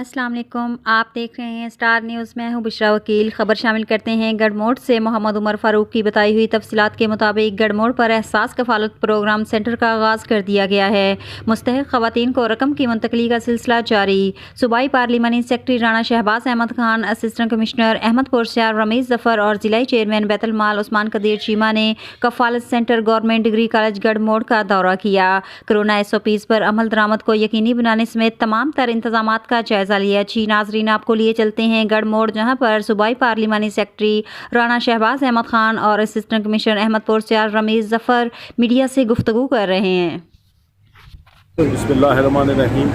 السلام علیکم، آپ دیکھ رہے ہیں اسٹار نیوز۔ میں ہوں بشرا وکیل۔ خبر شامل کرتے ہیں گڑھ موڑ سے۔ محمد عمر فاروق کی بتائی ہوئی تفصیلات کے مطابق گڑھ موڑ پر احساس کفالت پروگرام سینٹر کا آغاز کر دیا گیا ہے۔ مستحق خواتین کو رقم کی منتقلی کا سلسلہ جاری۔ صوبائی پارلیمانی secretary Rana Shahbaz Ahmad Khan, assistant commissioner Ahmadpur Sial Ramiz ظفر اور ضلعی چیئرمین بیت المال عثمان قدیر چیمہ نے کفالت سینٹر گورنمنٹ ڈگری کالج گڑھ موڑ کا دورہ کیا۔ کورونا SOPs پر عمل درآمد کو یقینی بنانے سمیت تمام تر انتظامات کا جائزہ لیا۔ ناظرین، آپ کو لیے چلتے ہیں گڑھ موڑ، جہاں پر صوبائی پارلیمانی سیکرٹری رانا شہباز احمد خان اور assistant commissioner Ahmadpur Sial Ramiz ظفر میڈیا سے گفتگو کر رہے ہیں۔ بسم اللہ الرحمن الرحیم۔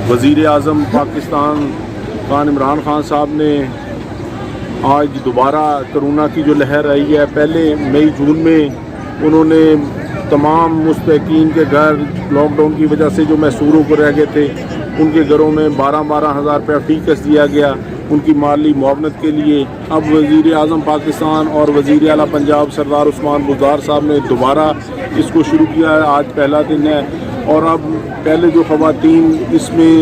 وزیر اعظم پاکستان خان عمران خان صاحب نے آج دوبارہ کرونا کی جو لہر آئی ہے، پہلے مئی جون میں انہوں نے تمام مستحقین کے گھر لاک ڈاؤن کی وجہ سے جو محصور ہو کر رہ گئے تھے، ان کے گھروں میں 12,000 روپیہ فی کس دیا گیا ان کی مالی معاونت کے لیے۔ اب وزیر اعظم پاکستان اور وزیر اعلیٰ پنجاب سردار عثمان بزدار صاحب نے دوبارہ اس کو شروع کیا ہے۔ آج پہلا دن ہے اور اب پہلے جو خواتین اس میں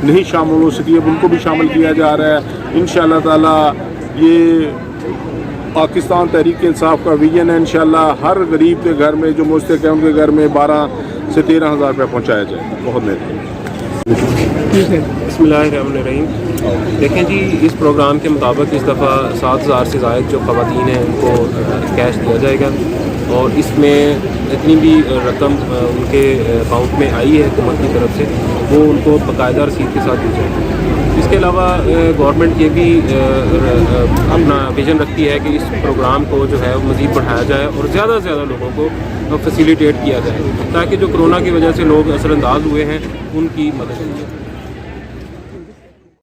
نہیں شامل ہو سکی، اب ان کو بھی شامل کیا جا رہا ہے۔ انشاءاللہ تعالی یہ پاکستان تحریک انصاف کا ویژن ہے۔ انشاءاللہ ہر غریب کے گھر میں جو مستحق ہے ان کے گھر میں 12 سے 13,000 روپیہ پہنچایا جائے۔ بہت مہربانی۔ بسم اللہ الرحمن الرحیم۔ دیکھیں جی، اس پروگرام کے مطابق اس دفعہ 7,000 سے زائد جو خواتین ہیں ان کو کیش دیا جائے گا، اور اس میں جتنی بھی رقم ان کے اکاؤنٹ میں آئی ہے حکومت کی طرف سے، وہ ان کو باقاعدہ رسید کے ساتھ دی جائے گی۔ اس کے علاوہ گورنمنٹ یہ بھی اپنا ویژن رکھتی ہے کہ اس پروگرام کو جو ہے وہ مزید بڑھایا جائے اور زیادہ سے زیادہ لوگوں کو فیسیلیٹیٹ کیا جائے، تاکہ جو کرونا کی وجہ سے لوگ اثر انداز ہوئے ہیں ان کی مدد کی جائے۔